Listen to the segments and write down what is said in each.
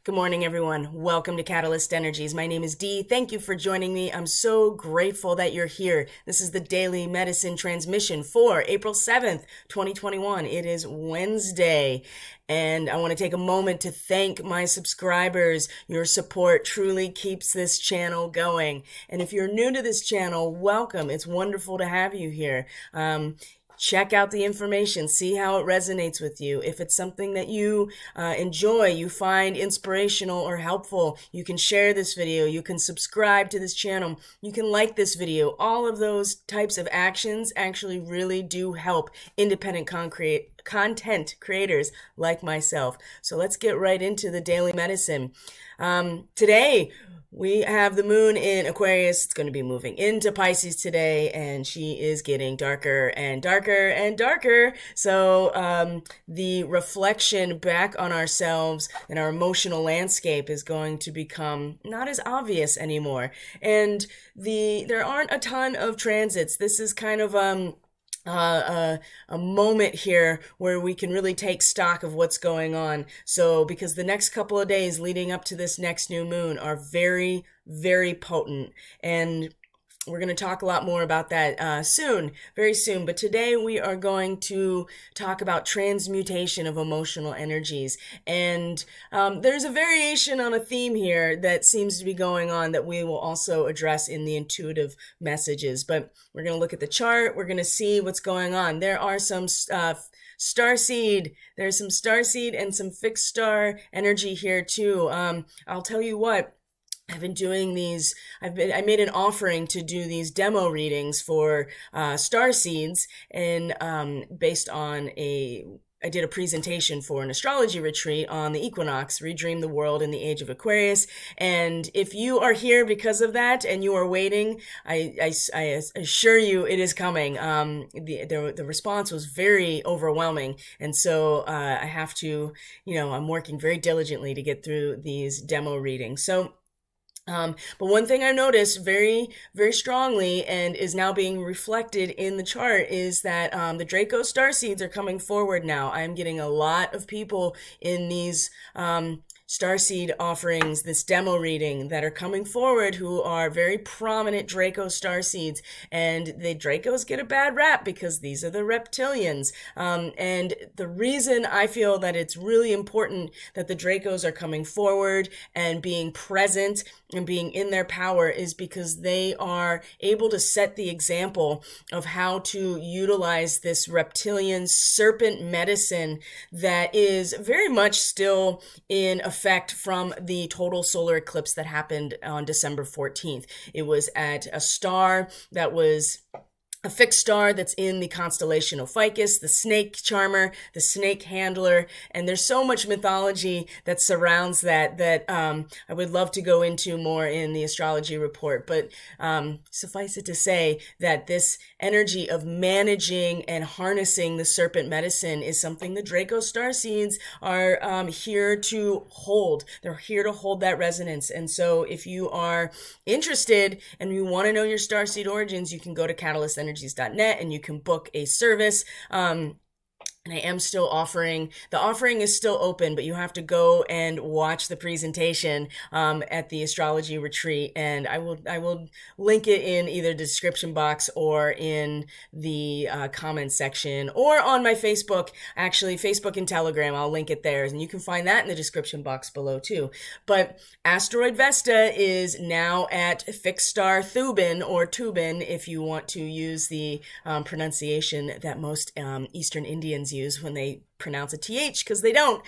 Good morning, everyone. Welcome to Catalyst Energies. My name is Dee. Thank you for joining me. I'm so grateful that you're here. This is the daily medicine transmission for April 7th, 2021. It is Wednesday, and I want to take a moment to thank my subscribers. Your support truly keeps this channel going. And if you're new to this channel, welcome. It's wonderful to have you here. Check out the information, see how it resonates with you. If it's something that you enjoy, you find inspirational or helpful, you can share this video, you can subscribe to this channel, you can like this video. All of those types of actions actually really do help independent content creators like myself. So let's get right into the daily medicine. Today, we have the moon in Aquarius. It's going to be moving into Pisces today, and she is getting darker and darker and darker. So the reflection back on ourselves and our emotional landscape is going to become not as obvious anymore. And there aren't a ton of transits. This is kind of a moment here where we can really take stock of what's going on. So because the next couple of days leading up to this next new moon are very, very potent, and we're going to talk a lot more about that very soon. But today we are going to talk about transmutation of emotional energies. And there's a variation on a theme here that seems to be going on that we will also address in the intuitive messages. But we're going to look at the chart. We're going to see what's going on. There are some starseed. There's some starseed and some fixed star energy here too. I'll tell you what. I've been doing these, I made an offering to do these demo readings for star seeds, and based on I did a presentation for an astrology retreat on the equinox, Redream the World in the Age of Aquarius. And if you are here because of that and you are waiting, I assure you it is coming. The response was very overwhelming. And so I have to, I'm working very diligently to get through these demo readings. So but one thing I noticed very, very strongly and is now being reflected in the chart is that the Draco starseeds are coming forward now. I'm getting a lot of people in these starseed offerings, this demo reading, that are coming forward who are very prominent Draco starseeds. And the Dracos get a bad rap because these are the reptilians. And the reason I feel that it's really important that the Dracos are coming forward and being present and being in their power is because they are able to set the example of how to utilize this reptilian serpent medicine that is very much still in effect from the total solar eclipse that happened on December 14th. It was at a star that was a fixed star that's in the constellation of Ficus, the snake charmer, the snake handler, and there's so much mythology that surrounds that I would love to go into more in the astrology report. But suffice it to say that this energy of managing and harnessing the serpent medicine is something the Draco starseeds are here to hold. They're here to hold that resonance. And so if you are interested and you want to know your starseed origins, you can go to catalystenergies.net and you can book a service. And I am still offering, the offering is still open, but you have to go and watch the presentation at the astrology retreat. And I will link it in either the description box or in the comment section or on my Facebook, actually Facebook and Telegram. I'll link it there, and you can find that in the description box below too. But asteroid Vesta is now at fixed star Thuban, or Tubin if you want to use the pronunciation that most Eastern Indians use when they pronounce a TH, because they don't.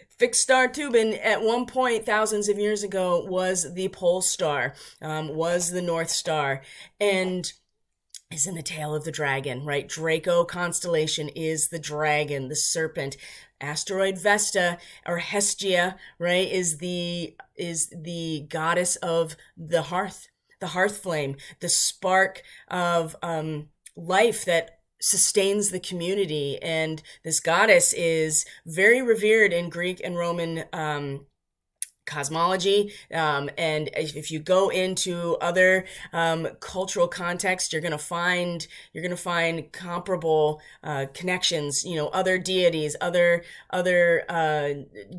Fixed star Tubin at one point thousands of years ago was the pole star, was the North Star, and is in the tail of the dragon, right? Draco constellation is the dragon, the serpent. Asteroid Vesta, or Hestia, right, is the goddess of the hearth flame, the spark of life that sustains the community. And this goddess is very revered in Greek and Roman cosmology, and if you go into other cultural contexts, you're going to find comparable connections, other deities, other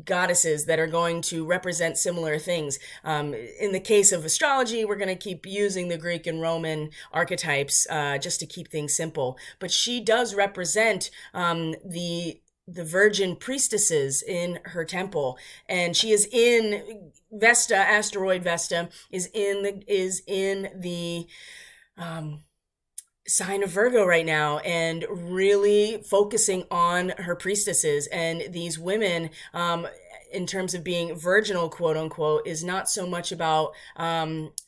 goddesses that are going to represent similar things. In the case of astrology, we're going to keep using the Greek and Roman archetypes just to keep things simple, but she does represent the virgin priestesses in her temple, and she is in Vesta. Asteroid Vesta is in the sign of Virgo right now, and really focusing on her priestesses. And these women, in terms of being virginal, quote unquote, is not so much about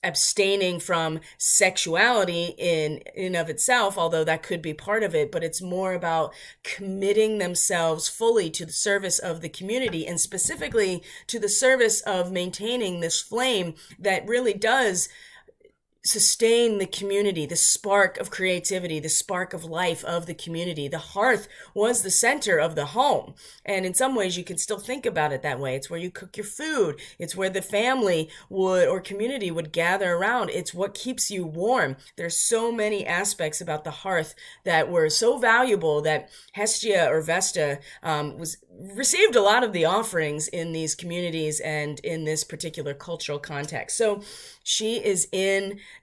abstaining from sexuality in of itself, although that could be part of it, but it's more about committing themselves fully to the service of the community, and specifically to the service of maintaining this flame that really does sustain the community, the spark of creativity, the spark of life of the community. The hearth was the center of the home. And in some ways, you can still think about it that way. It's where you cook your food. It's where the family or community would gather around. It's what keeps you warm. There's so many aspects about the hearth that were so valuable that Hestia or Vesta received a lot of the offerings in these communities and in this particular cultural context. So she is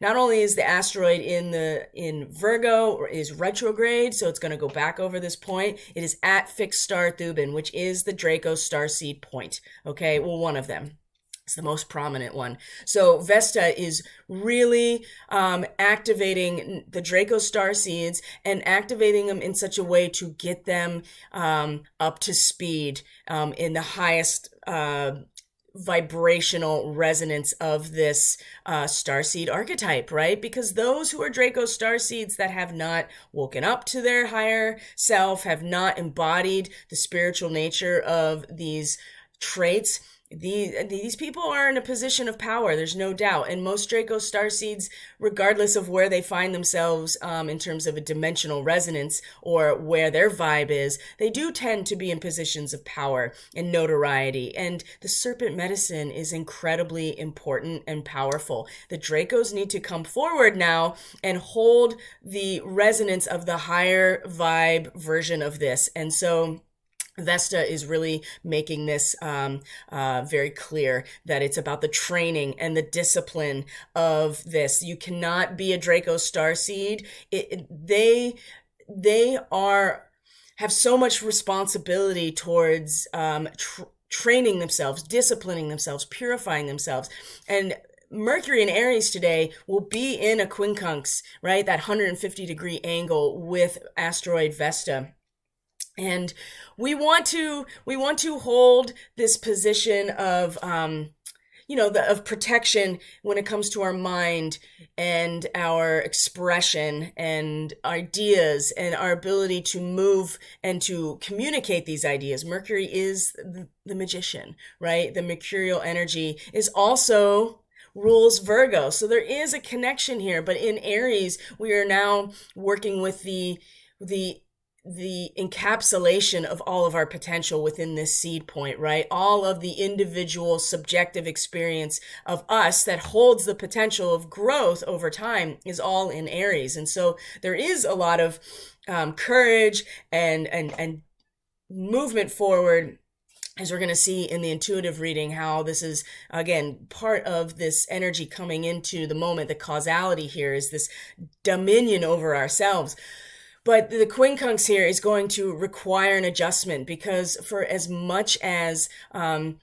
not only is the asteroid in Virgo, or is retrograde, so it's going to go back over this point. It is at fixed star Thuban, which is the Draco starseed point. Okay, well, one of them. It's the most prominent one. So Vesta is really activating the Draco starseeds and activating them in such a way to get them up to speed in the highest vibrational resonance of this starseed archetype, right? Because those who are Draco starseeds that have not woken up to their higher self, have not embodied the spiritual nature of these traits, these people are in a position of power, there's no doubt. And most Draco starseeds, regardless of where they find themselves in terms of a dimensional resonance or where their vibe is, they do tend to be in positions of power and notoriety. And the serpent medicine is incredibly important and powerful. The Dracos need to come forward now and hold the resonance of the higher vibe version of this. And so Vesta is really making this very clear that it's about the training and the discipline of this. You cannot be a Draco starseed. They have so much responsibility towards training themselves, disciplining themselves, purifying themselves. And Mercury in Aries today will be in a quincunx, right? That 150-degree angle with asteroid Vesta. And we want to hold this position of, of protection when it comes to our mind and our expression and ideas and our ability to move and to communicate these ideas. Mercury is the magician, right? The mercurial energy is also rules Virgo. So there is a connection here, but in Aries, we are now working with the encapsulation of all of our potential within this seed point, right? All of the individual subjective experience of us that holds the potential of growth over time is all in Aries. And so there is a lot of courage and movement forward, as we're going to see in the intuitive reading, how this is, again, part of this energy coming into the moment. The causality here is this dominion over ourselves. But the quincunx here is going to require an adjustment, because for as much as there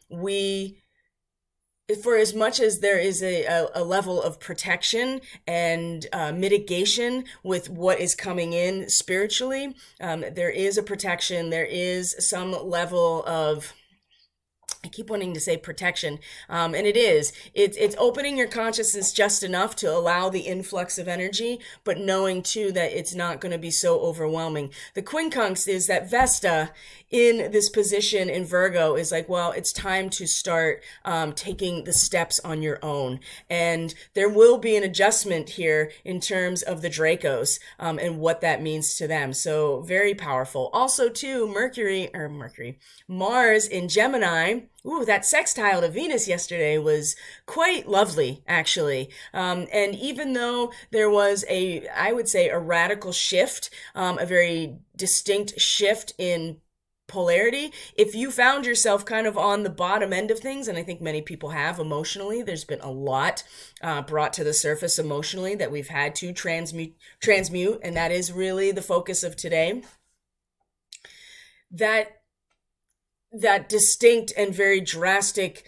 is a level of protection and mitigation with what is coming in spiritually, there is a protection, there is some level of, I keep wanting to say protection, and it's opening your consciousness just enough to allow the influx of energy, but knowing too that it's not going to be so overwhelming. The quincunx is that Vesta in this position in Virgo is like, well, it's time to start taking the steps on your own. And there will be an adjustment here in terms of the Dracos and what that means to them. So very powerful. Also too, Mars in Gemini okay? Ooh, that sextile to Venus yesterday was quite lovely, actually. And even though there was I would say, a radical shift, a very distinct shift in polarity, if you found yourself kind of on the bottom end of things, and I think many people have emotionally, there's been a lot brought to the surface emotionally that we've had to transmute, and that is really the focus of today. That distinct and very drastic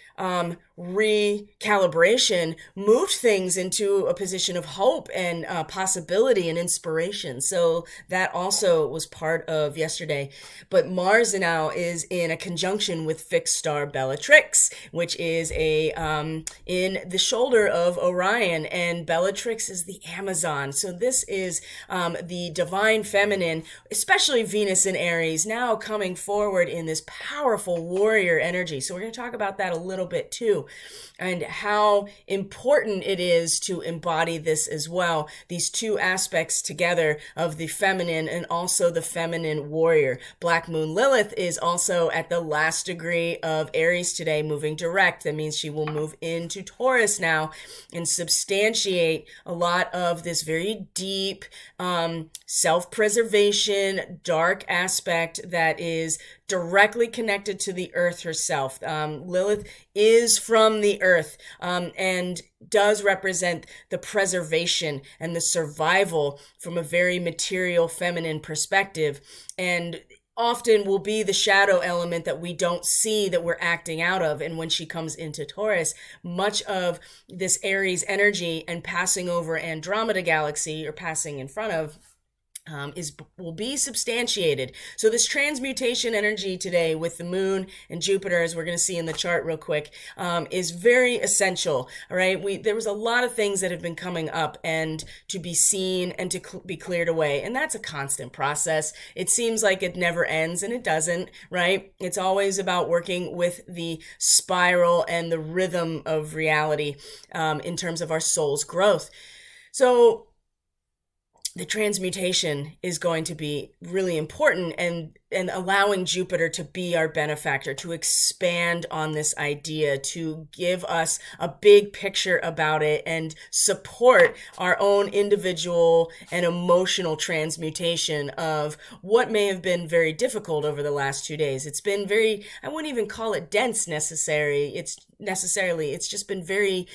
recalibration moved things into a position of hope and possibility and inspiration. So that also was part of yesterday. But Mars now is in a conjunction with fixed star Bellatrix, which is in the shoulder of Orion, and Bellatrix is the Amazon. So this is the divine feminine, especially Venus in Aries, now coming forward in this powerful warrior energy. So we're going to talk about that a little bit too, and how important it is to embody this as well. These two aspects together of the feminine and also the feminine warrior. Black Moon Lilith is also at the last degree of Aries today, moving direct. That means she will move into Taurus now and substantiate a lot of this very deep self-preservation, dark aspect that is directly connected to the earth herself. Lilith is from the earth and does represent the preservation and the survival from a very material feminine perspective, and often will be the shadow element that we don't see, that we're acting out of. And when she comes into Taurus, much of this Aries energy and passing over Andromeda galaxy, or passing in front of, will be substantiated. So this transmutation energy today with the moon and Jupiter, as we're going to see in the chart real quick, is very essential. All right, there was a lot of things that have been coming up and to be seen and to be cleared away, and that's a constant process. It seems like it never ends, and it doesn't. Right? It's always about working with the spiral and the rhythm of reality in terms of our soul's growth. So the transmutation is going to be really important, and allowing Jupiter to be our benefactor, to expand on this idea, to give us a big picture about it and support our own individual and emotional transmutation of what may have been very difficult over the last 2 days. It's been very, I wouldn't even call it dense necessarily. It's just been very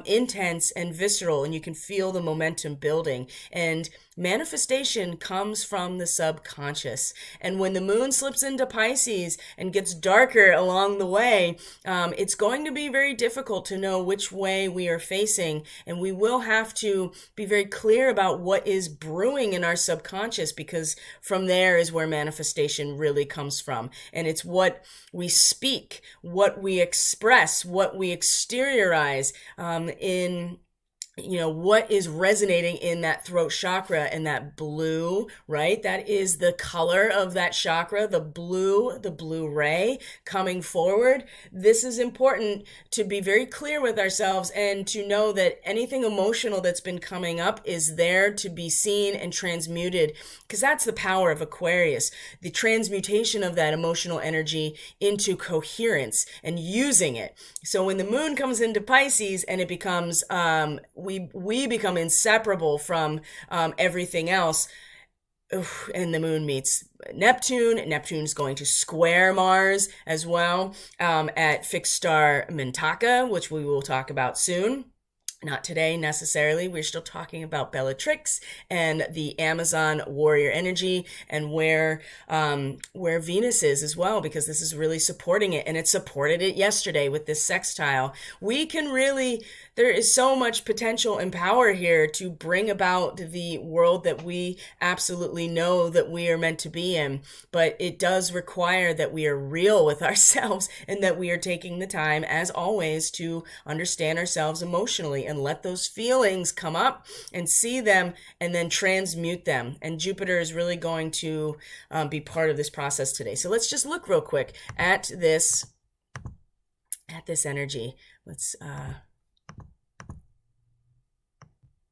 intense and visceral, and you can feel the momentum building. And manifestation comes from the subconscious. And when the moon slips into Pisces and gets darker along the way, it's going to be very difficult to know which way we are facing. And we will have to be very clear about what is brewing in our subconscious, because from there is where manifestation really comes from. And it's what we speak, what we express, what we exteriorize what is resonating in that throat chakra, and that blue, right? That is the color of that chakra, the blue ray coming forward. This is important to be very clear with ourselves and to know that anything emotional that's been coming up is there to be seen and transmuted, because that's the power of Aquarius, the transmutation of that emotional energy into coherence and using it. So when the moon comes into Pisces and it becomes, we become inseparable from everything else. And the moon meets Neptune. Neptune's going to square Mars as well at fixed star Mintaka, which we will talk about soon. Not today necessarily. We're still talking about Bellatrix and the Amazon warrior energy, and where Venus is as well, because this is really supporting it, and it supported it yesterday with this sextile. There is so much potential and power here to bring about the world that we absolutely know that we are meant to be in. But it does require that we are real with ourselves, and that we are taking the time, as always, to understand ourselves emotionally and let those feelings come up and see them and then transmute them. And Jupiter is really going to be part of this process today. So let's just look real quick at this energy.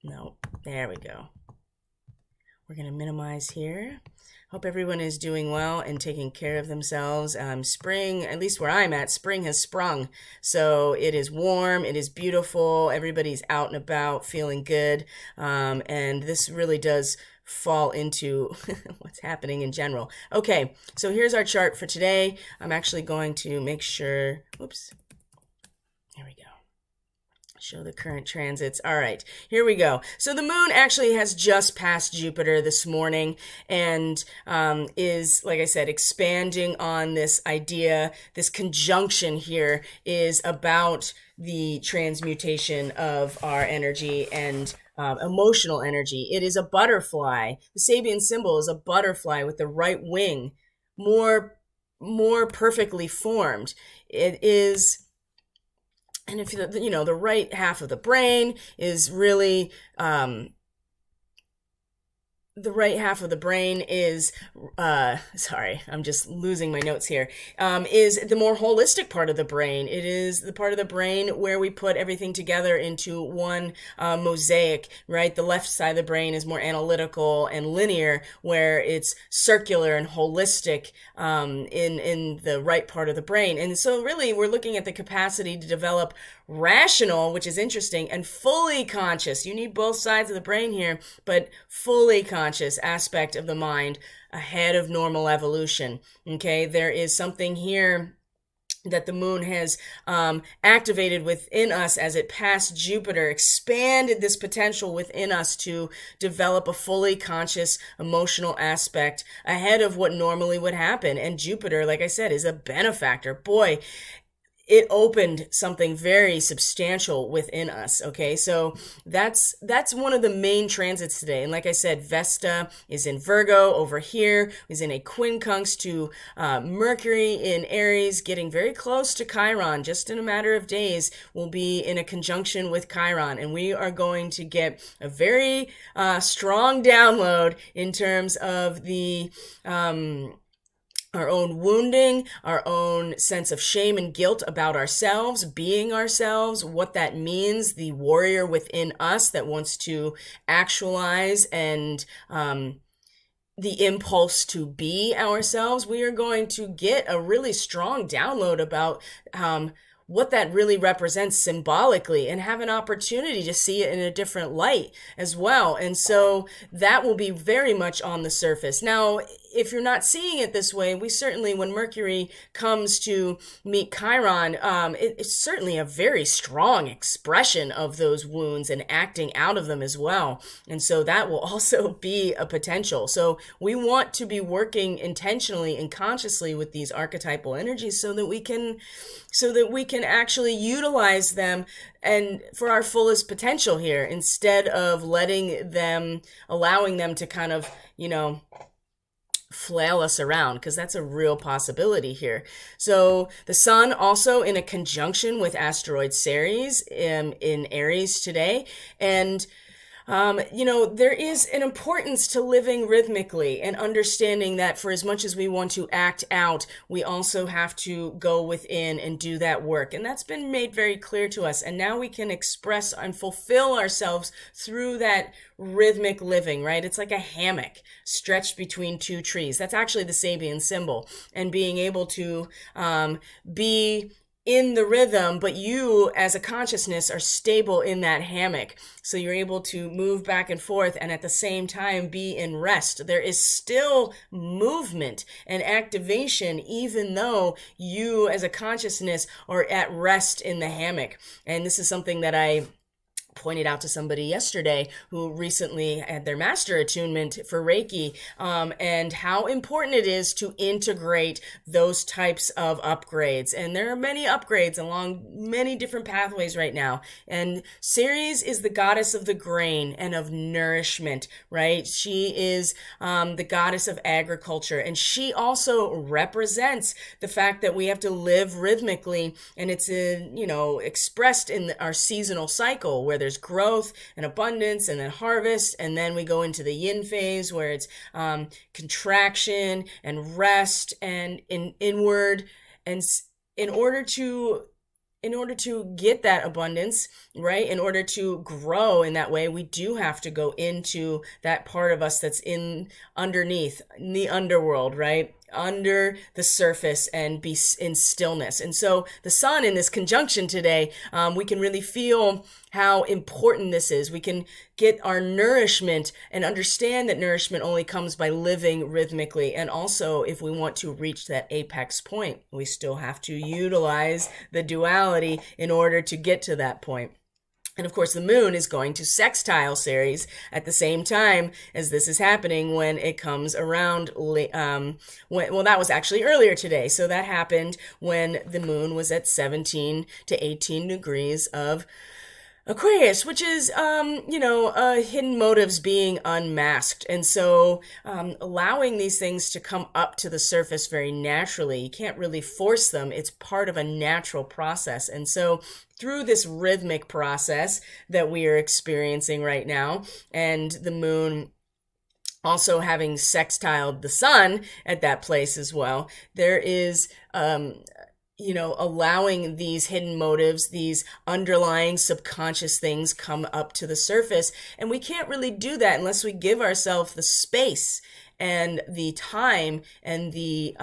No, there we go. We're going to minimize here. Hope everyone is doing well and taking care of themselves. Spring, at least where I'm at, spring has sprung. So it is warm, it is beautiful, everybody's out and about, feeling good. And this really does fall into what's happening in general. Okay, so here's our chart for today. I'm actually going to make sure, oops, there we go. Show the current transits. All right, here we go. So the moon actually has just passed Jupiter this morning and is, like I said, expanding on this idea. This conjunction here is about the transmutation of our energy and emotional energy. It is a butterfly. The Sabian symbol is a butterfly with the right wing, more perfectly formed. It is. And if the right half of the brain is really, the right half of the brain is, sorry, I'm just losing my notes here, is the more holistic part of the brain. It is the part of the brain where we put everything together into one mosaic, right? The left side of the brain is more analytical and linear, where it's circular and holistic in the right part of the brain. And so really we're looking at the capacity to develop rational, which is interesting, and fully conscious. You need both sides of the brain here, but fully conscious aspect of the mind ahead of normal evolution. Okay, there is something here that the moon has activated within us as it passed Jupiter, expanded this potential within us to develop a fully conscious emotional aspect ahead of what normally would happen. And Jupiter, like I said, is a benefactor. Boy, it opened something very substantial within us. Okay, so that's one of the main transits today. And like I said, Vesta is in Virgo over here, is in a quincunx to Mercury in Aries, getting very close to Chiron. Just in a matter of days, we'll be in a conjunction with Chiron, and we are going to get a very strong download in terms of the our own wounding, our own sense of shame and guilt about ourselves, being ourselves, what that means, the warrior within us that wants to actualize and the impulse to be ourselves. We are going to get a really strong download about what that really represents symbolically and have an opportunity to see it in a different light as well. And so that will be very much on the surface. Now, if you're not seeing it this way, we certainly, when Mercury comes to meet Chiron, it's certainly a very strong expression of those wounds and acting out of them as well. And so that will also be a potential. So we want to be working intentionally and consciously with these archetypal energies so that we can actually utilize them and for our fullest potential here, instead of allowing them to kind of, flail us around, because that's a real possibility here. So the sun also in a conjunction with asteroid Ceres in Aries today. And there is an importance to living rhythmically and understanding that for as much as we want to act out, we also have to go within and do that work. And that's been made very clear to us. And now we can express and fulfill ourselves through that rhythmic living, right? It's like a hammock stretched between two trees. That's actually the Sabian symbol. And being able to be in the rhythm, but you as a consciousness are stable in that hammock. So you're able to move back and forth and at the same time be in rest. There is still movement and activation, even though you as a consciousness are at rest in the hammock. And this is something that I pointed out to somebody yesterday who recently had their master attunement for Reiki, and how important it is to integrate those types of upgrades. And there are many upgrades along many different pathways right now. And Ceres is the goddess of the grain and of nourishment, right? She is the goddess of agriculture, and she also represents the fact that we have to live rhythmically, and it's expressed in our seasonal cycle where there's growth and abundance and then harvest, and then we go into the yin phase where it's contraction and rest and inward. And in order to in order to get that abundance, right, in order to grow in that way, we do have to go into that part of us that's underneath, in the underworld, right, under the surface, and be in stillness. And so the sun in this conjunction today, we can really feel how important this is. We can get our nourishment and understand that nourishment only comes by living rhythmically. And also, if we want to reach that apex point, we still have to utilize the duality in order to get to that point. And of course, the moon is going to sextile Ceres at the same time as this is happening when it comes around. Well, that was actually earlier today. So that happened when the moon was at 17 to 18 degrees of Aquarius, which is, hidden motives being unmasked. And so allowing these things to come up to the surface very naturally. You can't really force them. It's part of a natural process. And so through this rhythmic process that we are experiencing right now, and the moon also having sextiled the sun at that place as well, there is allowing these hidden motives, these underlying subconscious things come up to the surface. And we can't really do that unless we give ourselves the space and the time and the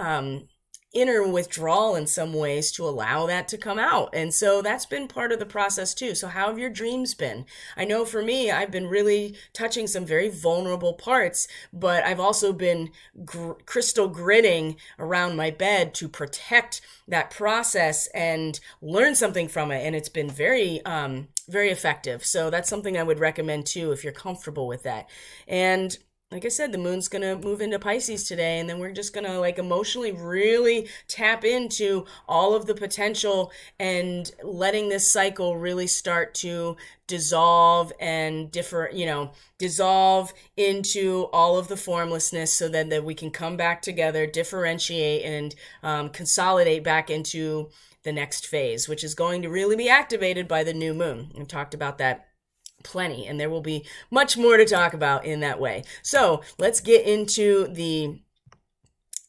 inner withdrawal in some ways to allow that to come out. And so that's been part of the process too. So how have your dreams been? I know for me, I've been really touching some very vulnerable parts, but I've also been crystal gritting around my bed to protect that process and learn something from it. And it's been very, very effective. So that's something I would recommend too, if you're comfortable with that. And like I said, the moon's going to move into Pisces today, and then we're just going to emotionally really tap into all of the potential and letting this cycle really start to dissolve and dissolve into all of the formlessness, so that we can come back together, differentiate, and consolidate back into the next phase, which is going to really be activated by the new moon. We've talked about that plenty, and there will be much more to talk about in that way. So let's get into the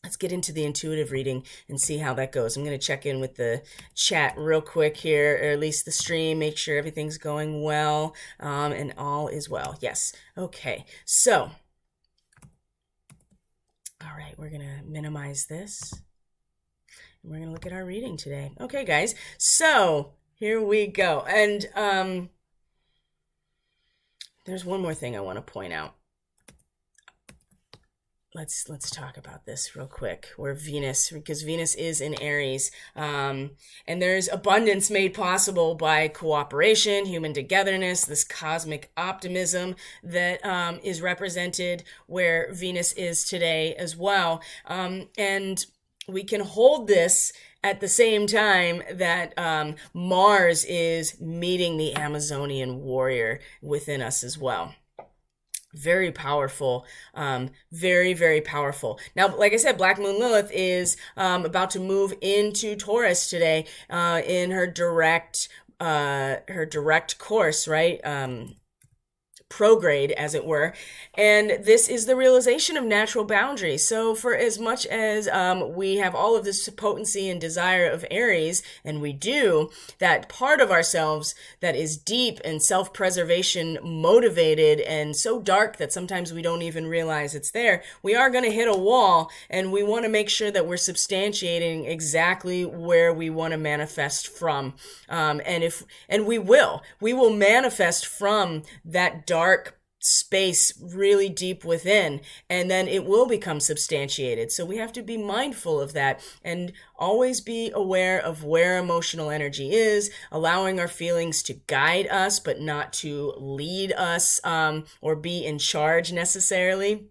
intuitive reading and see how that goes. I'm going to check in with the chat real quick here, or at least the stream, make sure everything's going well, and all is well. Yes. Okay. So, all right, we're going to minimize this. And we're going to look at our reading today. Okay, guys. So here we go. And, there's one more thing I want to point out. Let's talk about this real quick. Because Venus is in Aries, and there's abundance made possible by cooperation, human togetherness, this cosmic optimism that is represented where Venus is today as well. And we can hold this at the same time that Mars is meeting the Amazonian warrior within us as well. Very powerful, very, very powerful. Now, like I said, Black Moon Lilith is about to move into Taurus today in her direct course, right? Prograde, as it were. And this is the realization of natural boundaries. So for as much as we have all of this potency and desire of Aries, and we do, that part of ourselves that is deep and self-preservation motivated and so dark that sometimes we don't even realize it's there, we are going to hit a wall, and we want to make sure that we're substantiating exactly where we want to manifest from. And we will manifest from that dark space really deep within, and then it will become substantiated. So we have to be mindful of that and always be aware of where emotional energy is, allowing our feelings to guide us, but not to lead us or be in charge necessarily.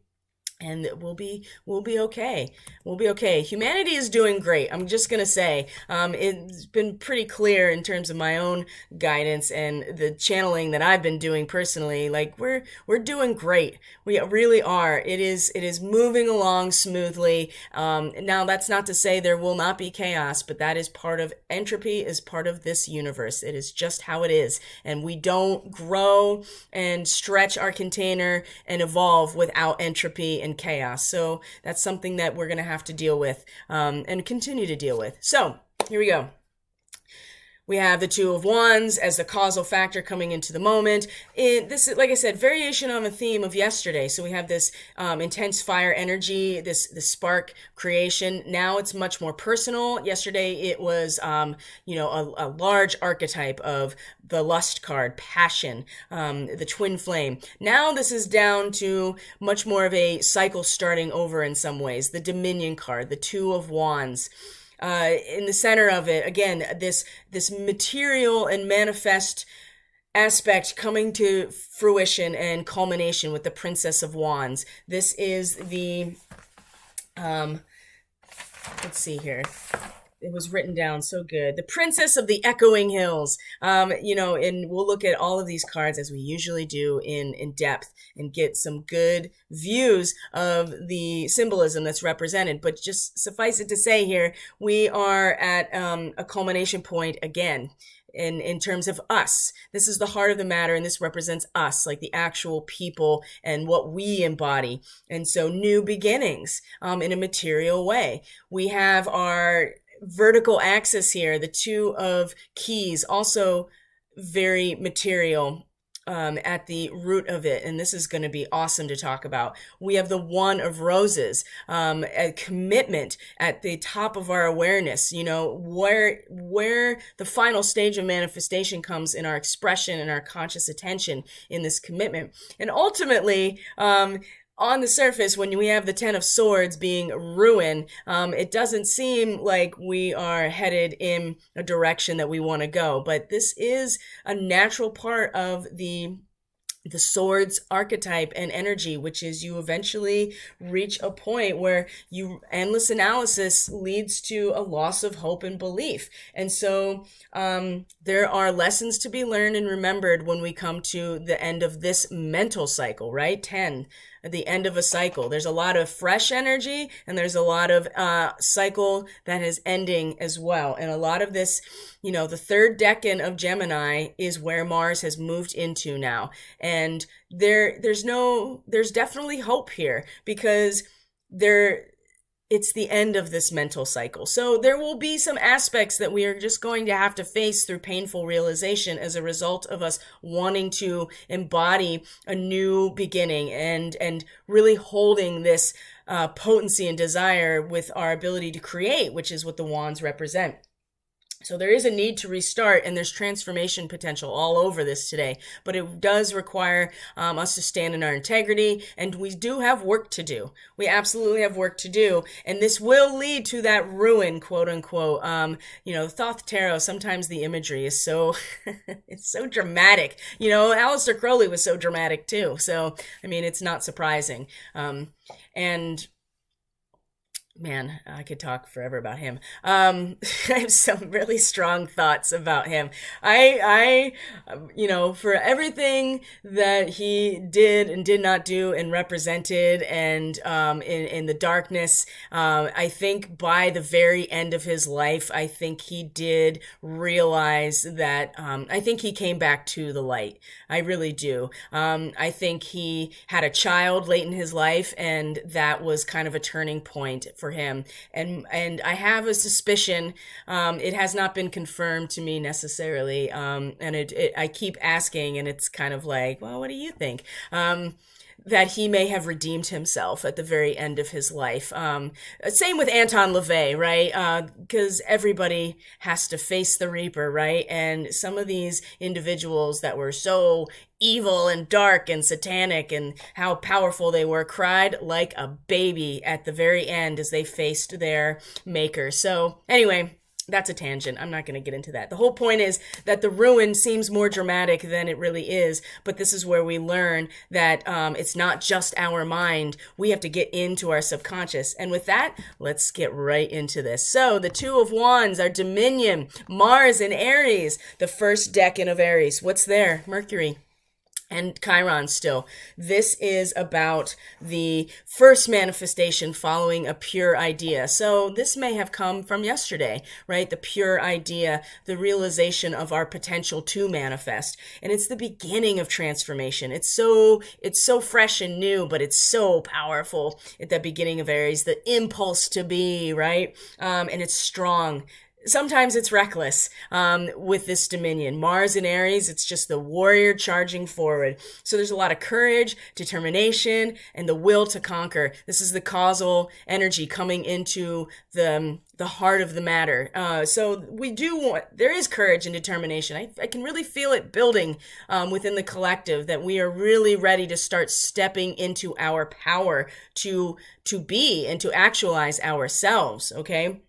And we'll be okay. We'll be okay. Humanity is doing great. I'm just going to say, it's been pretty clear in terms of my own guidance and the channeling that I've been doing personally. Like we're doing great. We really are. It is moving along smoothly. Now that's not to say there will not be chaos, but that is part of entropy, is part of this universe. It is just how it is. And we don't grow and stretch our container and evolve without entropy and chaos. So that's something that we're going to have to deal with and continue to deal with. So here we go. We have the Two of Wands as the causal factor coming into the moment. This is, like I said, variation on a theme of yesterday. So we have this intense fire energy, this spark creation. Now it's much more personal. Yesterday it was, a large archetype of the lust card, passion, the twin flame. Now this is down to much more of a cycle starting over in some ways. The Dominion card, the Two of Wands. In the center of it, again, this material and manifest aspect coming to fruition and culmination with the Princess of Wands. This is the, let's see here. It was written down so good. The Princess of the Echoing Hills. And we'll look at all of these cards as we usually do in depth and get some good views of the symbolism that's represented. But just suffice it to say here, we are at a culmination point again. In terms of us. This is the heart of the matter, and this represents us, like the actual people and what we embody. And so new beginnings in a material way. We have our vertical axis here, the Two of Keys, also very material at the root of it, and this is going to be awesome to talk about. We have the One of Roses, a commitment at the top of our awareness, where the final stage of manifestation comes in our expression and our conscious attention in this commitment. And ultimately, on the surface, when we have the Ten of Swords being ruin, it doesn't seem like we are headed in a direction that we want to go. But this is a natural part of the swords archetype and energy, which is you eventually reach a point where endless analysis leads to a loss of hope and belief. And so there are lessons to be learned and remembered when we come to the end of this mental cycle, right? 10. At the end of a cycle. There's a lot of fresh energy and there's a lot of cycle that is ending as well. And a lot of this, the third decan of Gemini is where Mars has moved into now. And there's definitely hope here because it's the end of this mental cycle. So there will be some aspects that we are just going to have to face through painful realization as a result of us wanting to embody a new beginning and really holding this potency and desire with our ability to create, which is what the wands represent. So there is a need to restart, and there's transformation potential all over this today, but it does require us to stand in our integrity, and we do have work to do. We absolutely have work to do, and this will lead to that ruin, quote unquote. Thoth Tarot, sometimes the imagery is so, it's so dramatic. Aleister Crowley was so dramatic too, so, it's not surprising. Man, I could talk forever about him. I have some really strong thoughts about him. For everything that he did and did not do and represented and in the darkness, I think by the very end of his life, I think he did realize that, I think he came back to the light. I really do. I think he had a child late in his life, and that was kind of a turning point for him. And I have a suspicion, it has not been confirmed to me necessarily. And I keep asking, and it's kind of like, well, what do you think? That he may have redeemed himself at the very end of his life. Same with Anton LaVey, right? Because everybody has to face the Reaper, right? And some of these individuals that were so evil and dark and satanic and how powerful they were cried like a baby at the very end as they faced their maker. So anyway, that's a tangent. I'm not going to get into that. The whole point is that the ruin seems more dramatic than it really is, but this is where we learn that it's not just our mind. We have to get into our subconscious. And with that, let's get right into this. So the Two of Wands, our Dominion, Mars in Aries, the first decan of Aries. What's there? Mercury. And Chiron still. This is about the first manifestation following a pure idea. So this may have come from yesterday, right? The pure idea, the realization of our potential to manifest. And it's the beginning of transformation. It's so fresh and new, but it's so powerful at the beginning of Aries, the impulse to be, right? And it's strong. sometimes it's reckless with this dominion. Mars in Aries, it's just the warrior charging forward. So there's a lot of courage, determination, and the will to conquer. This is the causal energy coming into the heart of the matter. So there is courage and determination. I can really feel it building within the collective, that we are really ready to start stepping into our power to be and to actualize ourselves, okay?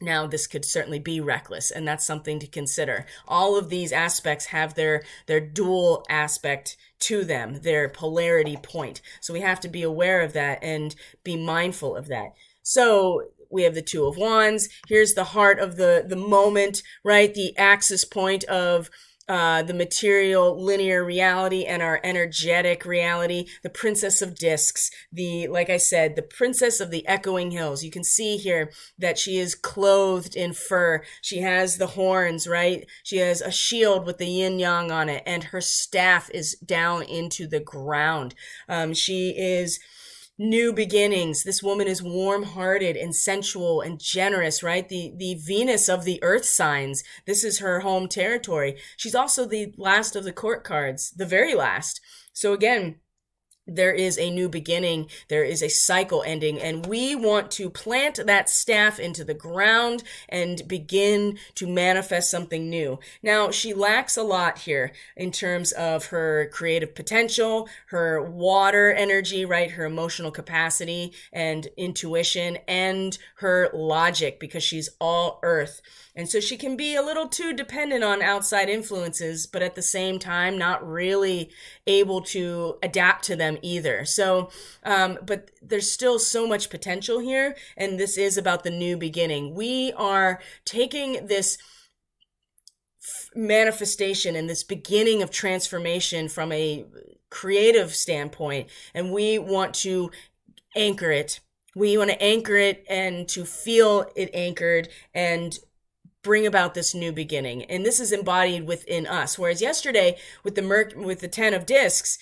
Now, this could certainly be reckless, and that's something to consider. All of these aspects have their dual aspect to them, their polarity point. So we have to be aware of that and be mindful of that. So we have the Two of Wands. Here's the heart of the moment, right? The axis point of the material linear reality and our energetic reality, the Princess of Discs, like I said, the Princess of the Echoing Hills. You can see here that she is clothed in fur. She has the horns, right? She has a shield with the yin yang on it, and her staff is down into the ground. She is new beginnings. This woman is warm-hearted and sensual and generous, right? The Venus of the earth signs. This is her home territory. She's also the last of the court cards, the very last. So again, there is a new beginning. There is a cycle ending, and we want to plant that staff into the ground and begin to manifest something new. Now, she lacks a lot here in terms of her creative potential, her water energy, right? Her emotional capacity and intuition, and her logic, because she's all earth. And so she can be a little too dependent on outside influences, but at the same time, not really able to adapt to them either. So, but there's still so much potential here. And this is about the new beginning. We are taking this manifestation and this beginning of transformation from a creative standpoint, and we want to anchor it. We want to anchor it and to feel it anchored and bring about this new beginning. And this is embodied within us. Whereas yesterday with the 10 of discs,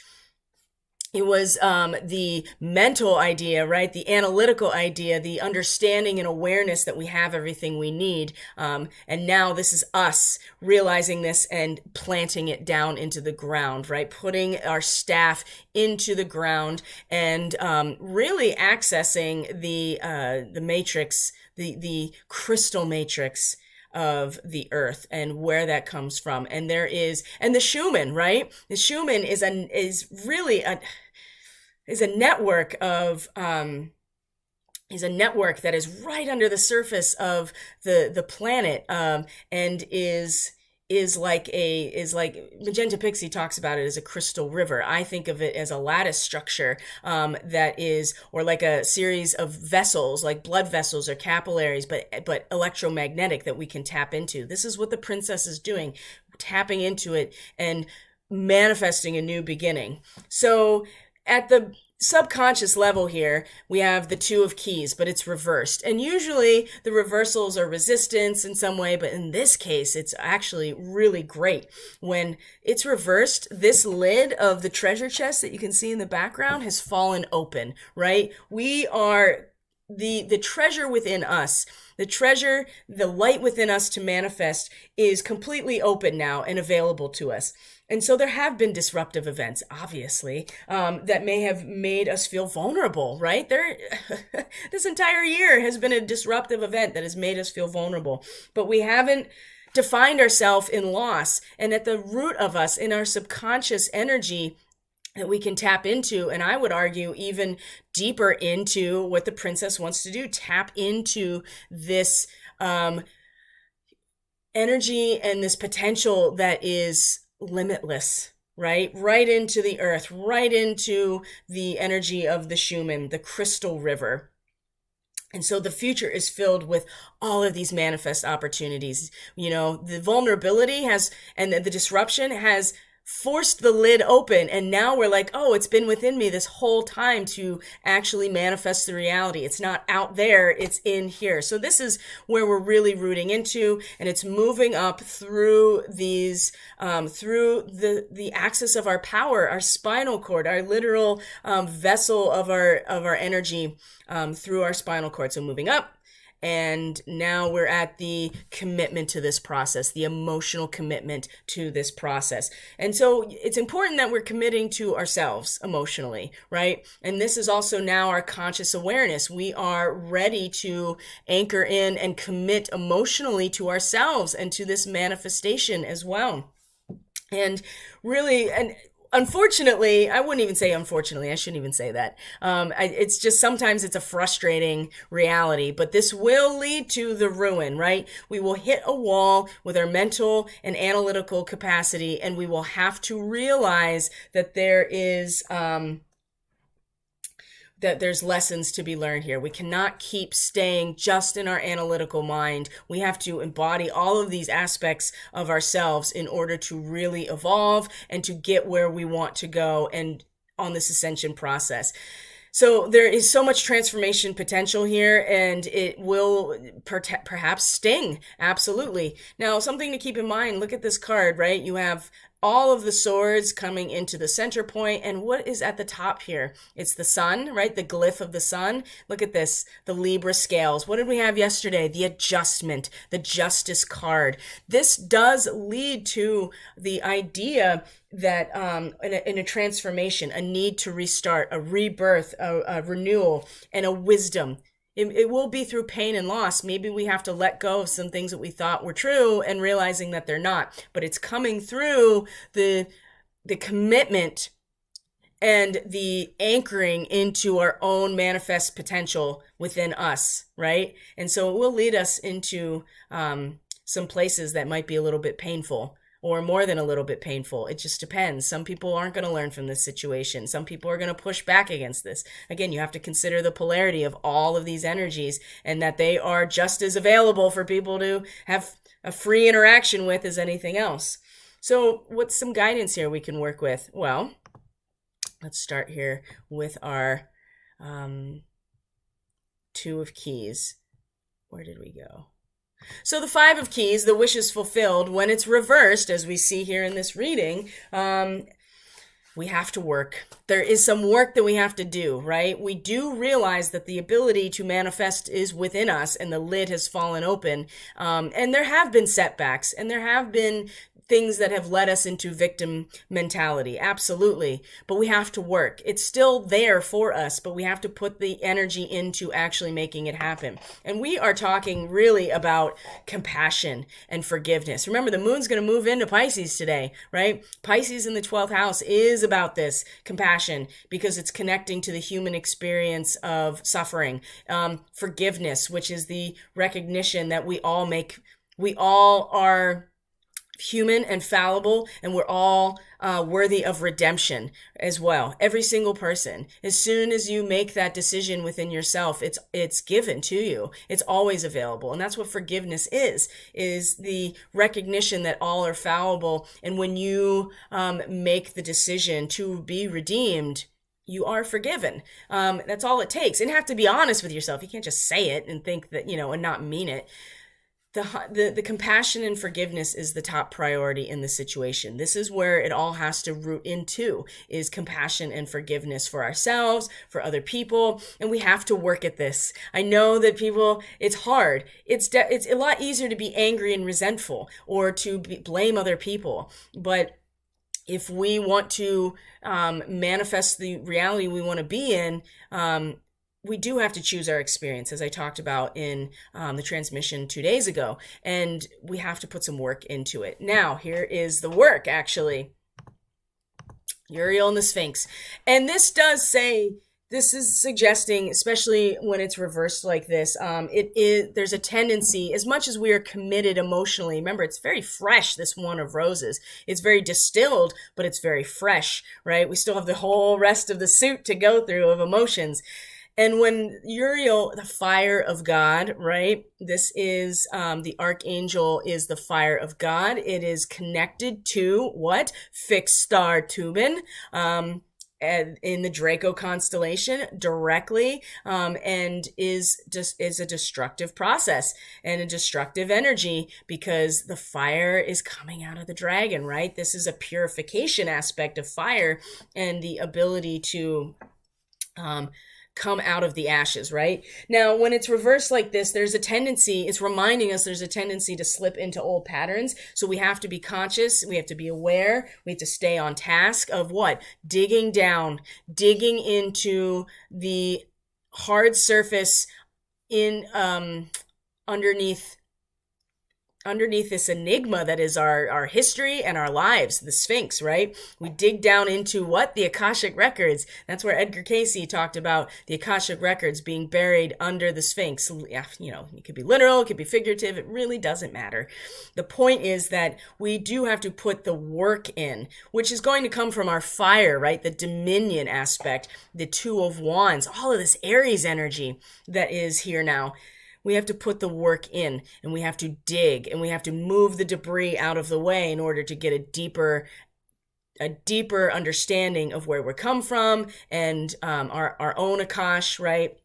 it was the mental idea, right? The analytical idea, the understanding and awareness that we have everything we need. And now this is us realizing this and planting it down into the ground, right? Putting our staff into the ground and really accessing the matrix, the crystal matrix of the earth and where that comes from. And the Schumann, right? The Schumann is really a network of is a network that is right under the surface of the planet, and is like Magenta Pixie talks about it as a crystal river. I think of it as a lattice structure that is, or like a series of vessels, like blood vessels or capillaries, but electromagnetic, that we can tap into. This is what the princess is doing, tapping into it and manifesting a new beginning. So at the subconscious level here, we have the Two of Keys, but it's reversed. And usually the reversals are resistance in some way, but in this case, it's actually really great. When it's reversed, this lid of the treasure chest that you can see in the background has fallen open, right? We are the treasure within us. The treasure, the light within us to manifest is completely open now and available to us. And so there have been disruptive events, obviously, that may have made us feel vulnerable, right? This entire year has been a disruptive event that has made us feel vulnerable, but we haven't defined ourselves in loss. And at the root of us, in our subconscious energy, that we can tap into, and I would argue even deeper into what the princess wants to do, tap into this energy and this potential that is limitless, right? Right into the earth, right into the energy of the Schumann, the crystal river. And so the future is filled with all of these manifest opportunities. You know, the vulnerability and the disruption has forced the lid open, and now we're like, oh, it's been within me this whole time to actually manifest the reality. It's not out there, it's in here. So this is where we're really rooting into, and it's moving up through these through the axis of our power, our spinal cord, our literal vessel of our energy, through our spinal cord. So moving up And now we're at the commitment to this process, the emotional commitment to this process. And so it's important that we're committing to ourselves emotionally, right? And this is also now our conscious awareness. We are ready to anchor in and commit emotionally to ourselves and to this manifestation as well. And really, and unfortunately, I wouldn't even say unfortunately, I shouldn't even say that. It's just sometimes it's a frustrating reality, but this will lead to the ruin, right? We will hit a wall with our mental and analytical capacity, and we will have to realize that there's lessons to be learned here. We cannot keep staying just in our analytical mind. We have to embody all of these aspects of ourselves in order to really evolve and to get where we want to go and on this ascension process. So there is so much transformation potential here, and it will perhaps sting. Absolutely. Now, something to keep in mind, look at this card, right? You have all of the swords coming into the center point, and what is at the top here? It's the sun, right? The glyph of the sun. Look at this, the Libra scales. What did we have yesterday? The adjustment, the justice card. This does lead to the idea that in a transformation, a need to restart, a rebirth, a renewal, and a wisdom. It will be through pain and loss. Maybe we have to let go of some things that we thought were true and realizing that they're not. But it's coming through the commitment and the anchoring into our own manifest potential within us, right? And so it will lead us into some places that might be a little bit painful, or more than a little bit painful. It just depends. Some people aren't going to learn from this situation. Some people are going to push back against this. Again, you have to consider the polarity of all of these energies and that they are just as available for people to have a free interaction with as anything else. So what's some guidance here we can work with? Well, let's start here with our Two of Keys. Where did we go? So the Five of Keys, the wish is fulfilled. When it's reversed, as we see here in this reading, we have to work. There is some work that we have to do, right? We do realize that the ability to manifest is within us and the lid has fallen open. And there have been setbacks and there have been things that have led us into victim mentality. Absolutely. But we have to work. It's still there for us, but we have to put the energy into actually making it happen. And we are talking really about compassion and forgiveness. Remember, the moon's going to move into Pisces today, right? Pisces in the 12th house is about this compassion because it's connecting to the human experience of suffering. Forgiveness, which is the recognition that we all are human and fallible, and we're all worthy of redemption as well. Every single person. As soon as you make that decision within yourself, it's given to you. It's always available. And that's what forgiveness is the recognition that all are fallible. And when you make the decision to be redeemed, you are forgiven. That's all it takes. And you have to be honest with yourself. You can't just say it and think that, and not mean it. The compassion and forgiveness is the top priority in this situation. This is where it all has to root into, is compassion and forgiveness for ourselves, for other people, and we have to work at this. I know that it's hard. It's a lot easier to be angry and resentful or to blame other people, but if we want to manifest the reality we want to be in, we do have to choose our experience, as I talked about in the transmission 2 days ago, and we have to put some work into it. Now, here is the work, actually. Uriel and the Sphinx. And this is suggesting, especially when it's reversed like this, there's a tendency, as much as we are committed emotionally, remember, it's very fresh, this One of Roses. It's very distilled, but it's very fresh, right? We still have the whole rest of the suit to go through of emotions. And when Uriel, the fire of God, right? This is, the archangel is the fire of God. It is connected to what? Fixed star Tubin, in the Draco constellation directly, and is a destructive process and a destructive energy because the fire is coming out of the dragon, right? This is a purification aspect of fire and the ability to, come out of the ashes, right? Now, when it's reversed like this, there's a tendency, it's reminding us there's a tendency to slip into old patterns. So we have to be conscious, we have to be aware, we have to stay on task of what? Digging down, digging into the hard surface in underneath this enigma that is our history and our lives, the Sphinx, right? We dig down into what? The Akashic Records. That's where Edgar Cayce talked about the Akashic Records being buried under the Sphinx. You know, it could be literal, it could be figurative, it really doesn't matter. The point is that we do have to put the work in, which is going to come from our fire, right? The dominion aspect, the Two of Wands, all of this Aries energy that is here now. We have to put the work in, and we have to dig, and we have to move the debris out of the way in order to get a deeper understanding of where we come from and our own Akash, right?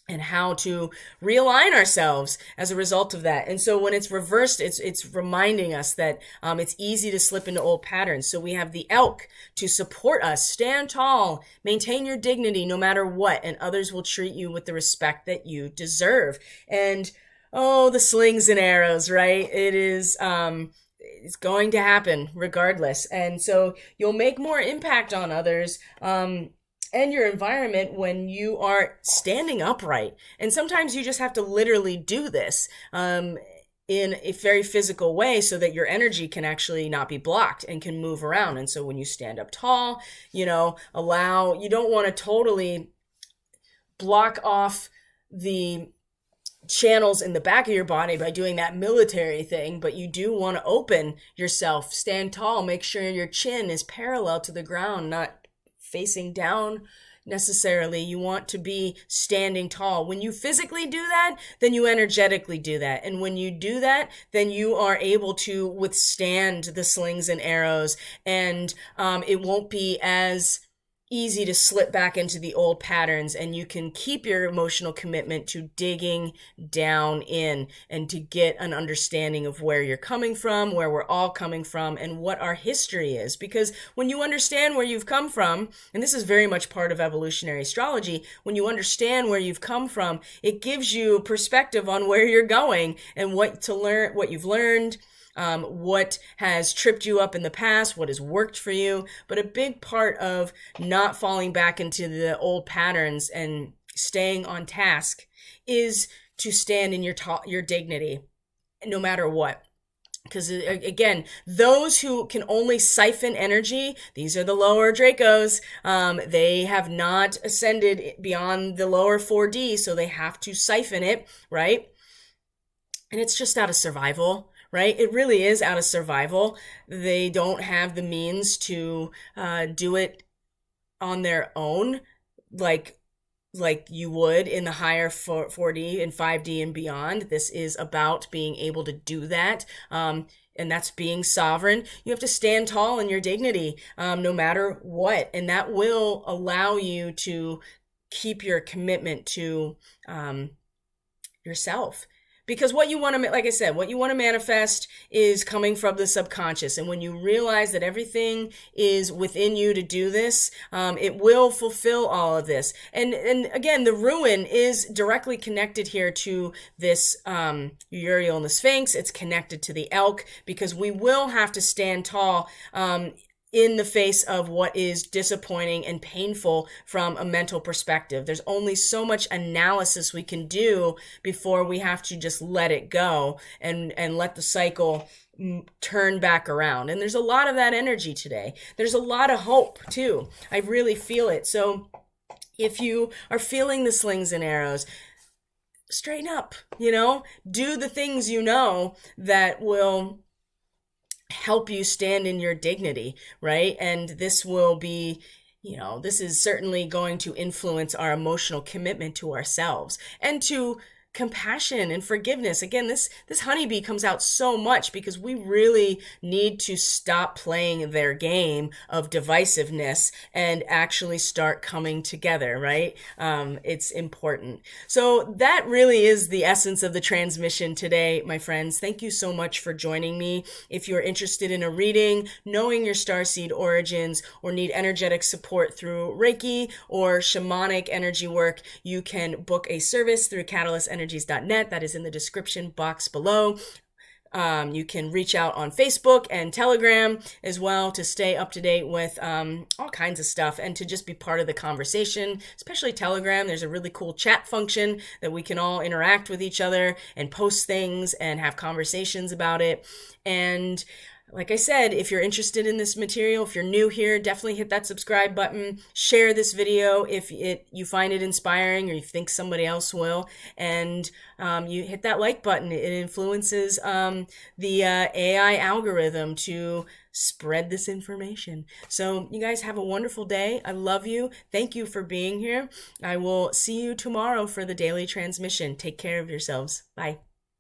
And how to realign ourselves as a result of that. And so when it's reversed, it's reminding us that it's easy to slip into old patterns. So we have the elk to support us. Stand tall, maintain your dignity no matter what, and others will treat you with the respect that you deserve. And the slings and arrows, right? It is it's going to happen regardless. And so you'll make more impact on others and your environment when you are standing upright. And sometimes you just have to literally do this in a very physical way so that your energy can actually not be blocked and can move around. And so when you stand up tall, you don't want to totally block off the channels in the back of your body by doing that military thing, but you do want to open yourself, stand tall, make sure your chin is parallel to the ground, not facing down necessarily. You want to be standing tall. When you physically do that, then you energetically do that. And when you do that, then you are able to withstand the slings and arrows, and it won't be as easy to slip back into the old patterns, and you can keep your emotional commitment to digging down in and to get an understanding of where you're coming from, where we're all coming from, and what our history is. Because when you understand where you've come from, and this is very much part of evolutionary astrology, when you understand where you've come from, it gives you perspective on where you're going and what to learn, what you've learned, what has tripped you up in the past, what has worked for you. But a big part of not falling back into the old patterns and staying on task is to stand in your dignity, no matter what. Because again, those who can only siphon energy, these are the lower Dracos. They have not ascended beyond the lower 4D, so they have to siphon it, right? And it's just out of survival. Right? It really is out of survival. They don't have the means to do it on their own, like you would in the higher 4D and 5D and beyond. This is about being able to do that. And that's being sovereign. You have to stand tall in your dignity, no matter what. And that will allow you to keep your commitment to yourself. Because what you want to, like I said, what you want to manifest is coming from the subconscious. And when you realize that everything is within you to do this, it will fulfill all of this. And again, the ruin is directly connected here to this Uriel and the Sphinx. It's connected to the elk, because we will have to stand tall in the face of what is disappointing and painful from a mental perspective. There's only so much analysis we can do before we have to just let it go and let the cycle turn back around. And there's a lot of that energy today. There's a lot of hope too. I really feel it. So if you are feeling the slings and arrows, straighten up, do the things that will help you stand in your dignity, right? And this will be, this is certainly going to influence our emotional commitment to ourselves and to compassion and forgiveness. Again, this honeybee comes out so much because we really need to stop playing their game of divisiveness and actually start coming together, right? It's important. So that really is the essence of the transmission today, my friends. Thank you so much for joining me. If you're interested in a reading, knowing your starseed origins, or need energetic support through Reiki or shamanic energy work, you can book a service through catalystenergies.net. That is in the description box below. You can reach out on Facebook and Telegram as well to stay up to date with all kinds of stuff and to just be part of the conversation, especially Telegram. There's a really cool chat function that we can all interact with each other and post things and have conversations about it. And like I said, if you're interested in this material, if you're new here, definitely hit that subscribe button. Share this video if you find it inspiring or you think somebody else will. And you hit that like button. It influences the AI algorithm to spread this information. So you guys have a wonderful day. I love you. Thank you for being here. I will see you tomorrow for the daily transmission. Take care of yourselves. Bye.